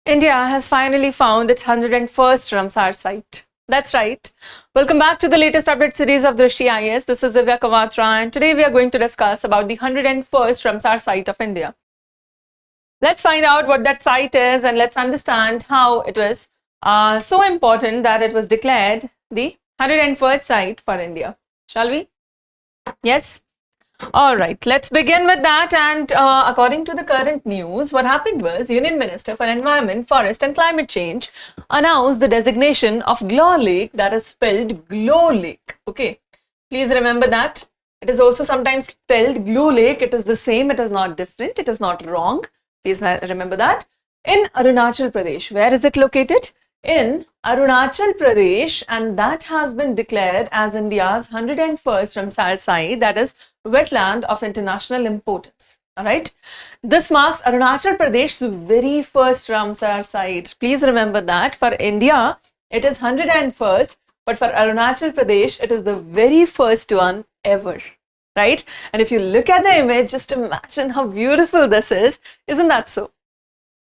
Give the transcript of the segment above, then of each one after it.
India has finally found its 101st Ramsar site. That's right. Welcome back to the latest update series of Drishti IAS. This is Divya Kawatra, and today we are going to discuss about the 101st Ramsar site of India. Let's find out what that site is and let's understand how it was so important that it was declared the 101st site for India. Shall we? Yes? All right, let's begin with that. And according to the current news, what happened was Union Minister for Environment, Forest and Climate Change announced the designation of Glaw Lake, that is spelled Glow Lake. Okay, please remember that. It is also sometimes spelled Glow Lake. It is the same. It is not different. It is not wrong. Please remember that. In Arunachal Pradesh. Where is it located? In Arunachal Pradesh, and that has been declared as India's 101st Ramsar site, that is wetland of international importance. All right. This marks Arunachal Pradesh's very first Ramsar site. Please remember that for India, it is 101st, but for Arunachal Pradesh, it is the very first one ever. Right. And if you look at the image, just imagine how beautiful this is. Isn't that so?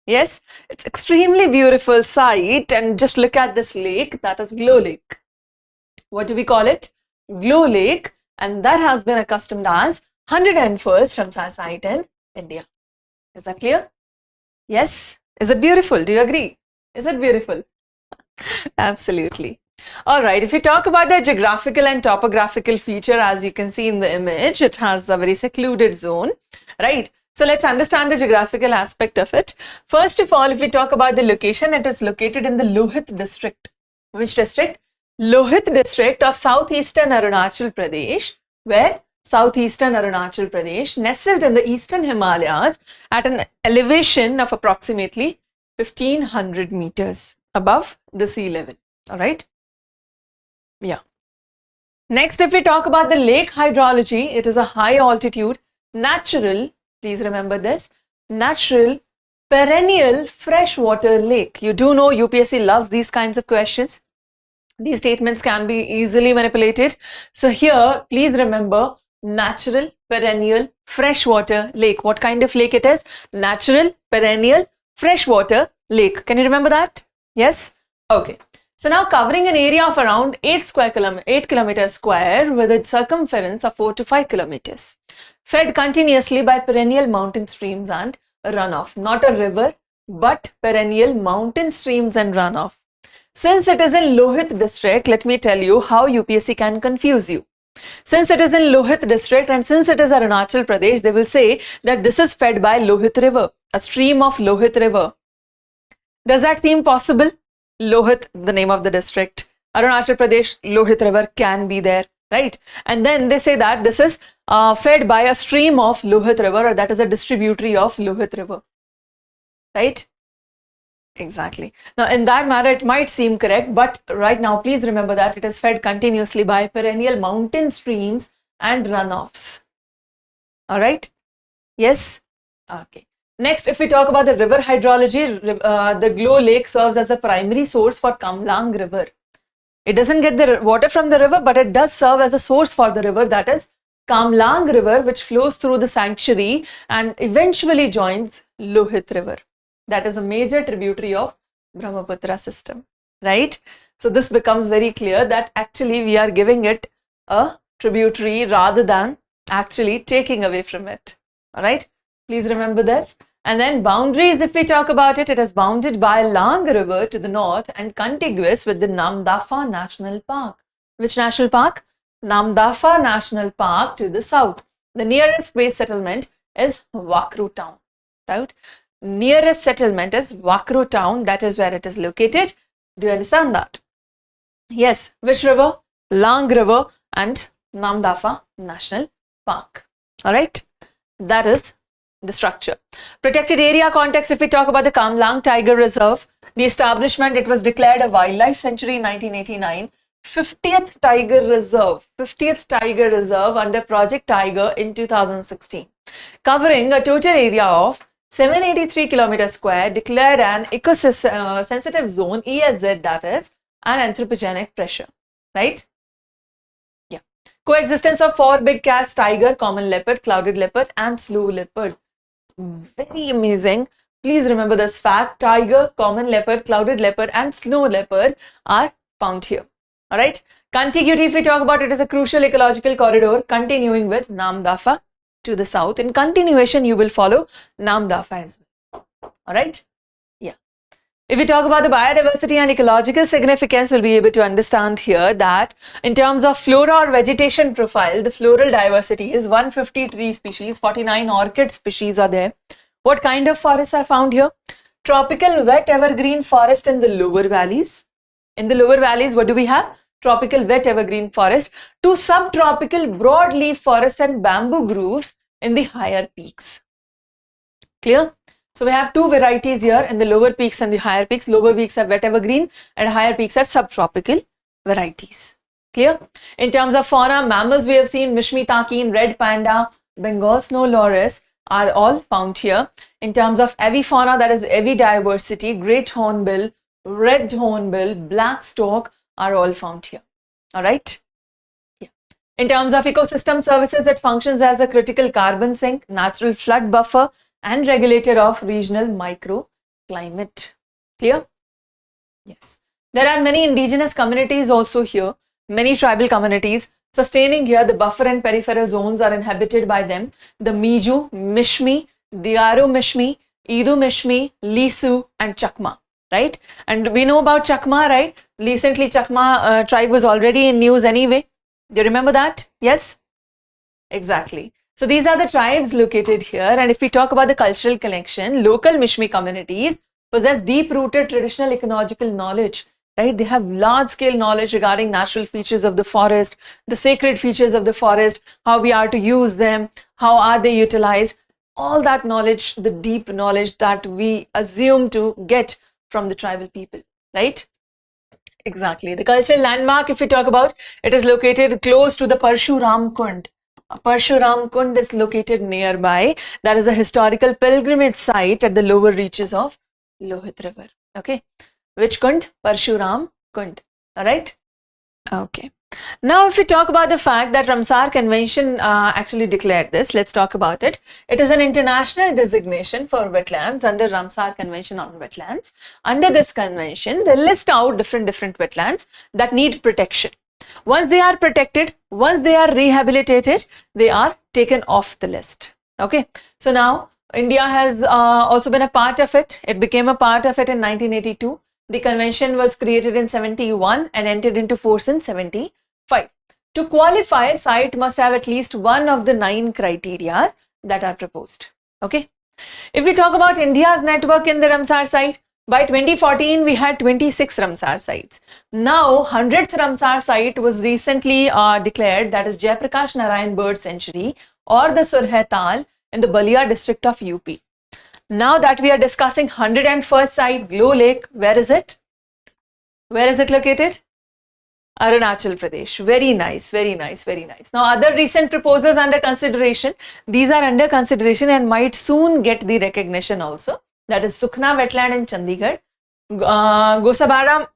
Yes, it's extremely beautiful site, and just look at this lake, that is Glow Lake. What do we call it? Glow Lake, and that has been accustomed as 101st Ramsar site in India. Is that clear? Yes. Is it beautiful? Do you agree? Is it beautiful? Absolutely. All right, if we talk about the geographical and topographical feature, as you can see in the image, it has a very secluded zone, right? So let's understand the geographical aspect of it. First of all, if we talk about the location, it is located in the Lohit district. Which district? Lohit district of southeastern Arunachal Pradesh, where southeastern Arunachal Pradesh, nestled in the Eastern Himalayas at an elevation of approximately 1500 meters above the sea level. All right. Yeah. Next, if we talk about the lake hydrology, it is a high altitude, natural, please remember this, natural, perennial freshwater lake. You do know UPSC loves these kinds of questions. These statements can be easily manipulated. So here, please remember, natural, perennial, freshwater lake. What kind of lake it is? Natural, perennial, freshwater lake. Can you remember that? Yes? Okay. So now covering an area of around 8 kilometers square with a circumference of 4 to 5 kilometers. Fed continuously by perennial mountain streams and runoff. Not a river, but perennial mountain streams and runoff. Since it is in Lohit district, let me tell you how UPSC can confuse you. Since it is in Lohit district and since it is Arunachal Pradesh, they will say that this is fed by Lohit river, a stream of Lohit river. Does that seem possible? Lohit, the name of the district. Arunachal Pradesh, Lohit river can be there, right? And then they say that this is fed by a stream of Lohit river, or that is a distributary of Lohit river, right? Exactly. Now, in that manner, it might seem correct, but right now, please remember that it is fed continuously by perennial mountain streams and runoffs. All right? Yes? Okay. Next, if we talk about the river hydrology, the Glow Lake serves as a primary source for Kamlang River. It doesn't get the water from the river, but it does serve as a source for the river, that is Kamlang River, which flows through the sanctuary and eventually joins Lohit River. That is a major tributary of Brahmaputra system, right? So this becomes very clear that actually we are giving it a tributary rather than actually taking away from it. All right, please remember this. And then boundaries, if we talk about it, it is bounded by Lang River to the north and contiguous with the Namdapha National Park. Which national park? Namdapha National Park to the south. The nearest base settlement is Wakru town, right? Nearest settlement is Wakru town. That is where it is located. Do you understand that? Yes. Which river? Lang River and Namdapha National Park. All right. That is the structure. Protected area context, if we talk about the Kamlang Tiger Reserve, the establishment, it was declared a wildlife sanctuary in 1989. 50th Tiger Reserve under Project Tiger in 2016, covering a total area of 783 kilometers square, declared an ecosystem sensitive zone, ESZ, that is an anthropogenic pressure, right? Yeah. Coexistence of 4 big cats, tiger, common leopard, clouded leopard and slough leopard. Very amazing. Please remember this fact. Tiger, common leopard, clouded leopard and snow leopard are found here. Alright. Contiguity, if we talk about it, is a crucial ecological corridor continuing with Namdafa to the south. In continuation, you will follow Namdafa as well. Alright. Yeah. If we talk about the biodiversity and ecological significance, we'll be able to understand here that in terms of flora or vegetation profile, the floral diversity is 150 tree species, 49 orchid species are there. What kind of forests are found here? Tropical wet evergreen forest in the lower valleys. In the lower valleys, what do we have? Tropical wet evergreen forest to subtropical broadleaf forest and bamboo groves in the higher peaks. Clear? So we have two varieties here in the lower peaks and the higher peaks. Lower peaks have wet evergreen and higher peaks have subtropical varieties. Clear? In terms of fauna, mammals we have seen Mishmi takin, red panda, Bengal snow loris are all found here. In terms of avifauna, that is avidiversity, great hornbill, red hornbill, black stork are all found here. Alright? Yeah. In terms of ecosystem services, it functions as a critical carbon sink, natural flood buffer and regulator of regional microclimate. Clear? Yes. There are many indigenous communities also here, many tribal communities. Sustaining here, the buffer and peripheral zones are inhabited by them. The Miju, Mishmi, Diaro Mishmi, Idu Mishmi, Lisu and Chakma. Right? And we know about Chakma, right? Recently, Chakma tribe was already in news anyway. Do you remember that? Yes? Exactly. So these are the tribes located here. And if we talk about the cultural connection, local Mishmi communities possess deep-rooted traditional ecological knowledge. Right? They have large-scale knowledge regarding natural features of the forest, the sacred features of the forest, how we are to use them, how are they utilized. All that knowledge, the deep knowledge that we assume to get from the tribal people, right? Exactly. The cultural landmark, if we talk about, it is located close to the Parshuram Kund. Parshuram Kund is located nearby. That is a historical pilgrimage site at the lower reaches of Lohit River. Okay. Which Kund? Parshuram Kund. Alright? Okay. Now, if we talk about the fact that Ramsar Convention actually declared this, let's talk about it. It is an international designation for wetlands under Ramsar Convention on Wetlands. Under this convention, they list out different wetlands that need protection. Once they are protected, once they are rehabilitated, they are taken off the list. Okay. So now, India has also been a part of it. It became a part of it in 1982. The convention was created in 71 and entered into force in 75. To qualify, a site must have at least one of the 9 criteria that are proposed. Okay. If we talk about India's network in the Ramsar site, by 2014 we had 26 Ramsar sites. Now 100th Ramsar site was recently declared, that is Jayaprakash Narayan Bird Sanctuary or the Surhetal in the Balia district of UP. Now that we are discussing 101st site, Glaw Lake, where is it? Where is it located? Arunachal Pradesh. Very nice, very nice, very nice. Now, other recent proposals under consideration, these are under consideration and might soon get the recognition also. That is Sukhna Wetland in Chandigarh, Gosabara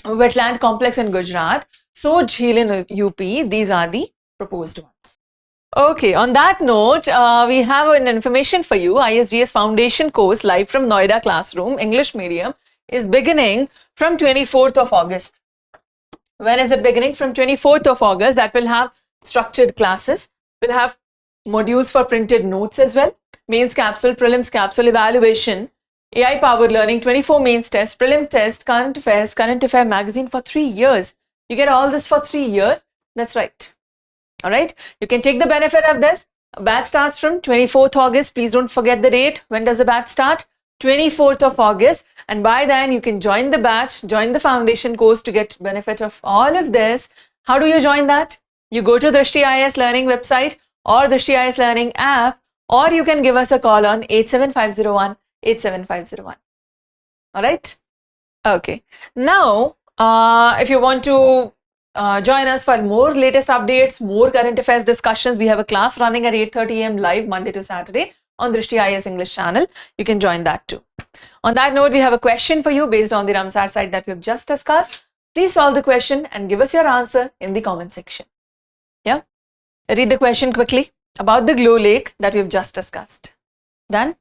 Wetland Complex in Gujarat, So Jheel in UP. These are the proposed ones. Okay, on that note, we have an information for you. ISGS Foundation course live from Noida classroom, English medium, is beginning from 24th of August. When is it beginning? From 24th of August. That will have structured classes. We'll have modules for printed notes as well. Mains capsule, prelims capsule, evaluation, AI powered learning, 24 mains test, prelim test, current affair magazine for 3 years. You get all this for 3 years. That's right. All right. You can take the benefit of this. A batch starts from 24th August. Please don't forget the date. When does the batch start? 24th of August. And by then you can join the batch, join the foundation course to get benefit of all of this. How do you join that? You go to Drishti IAS Learning website or Drishti IAS Learning app, or you can give us a call on 87501 87501. All right. Okay. Now, if you want to join us for more latest updates, more current affairs discussions, we have a class running at 8:30 AM live Monday to Saturday on Drishti IAS English channel. You can join that too. On that note, we have a question for you based on the Ramsar site that we have just discussed. Please solve the question and give us your answer in the comment section. Yeah. Read the question quickly about the Glaw Lake that we have just discussed. Done?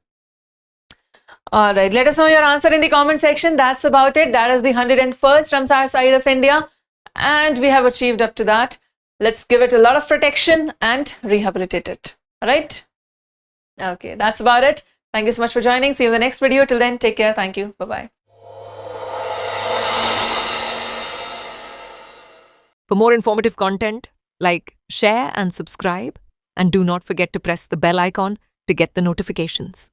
All right, let us know your answer in the comment section. That's about it. That is the 101st Ramsar site of India, and we have achieved up to that. Let's give it a lot of protection and rehabilitate it. All right? Okay, that's about it. Thank you so much for joining. See you in the next video. Till then, take care. Thank you. Bye-bye. For more informative content, like, share and subscribe, and do not forget to press the bell icon to get the notifications.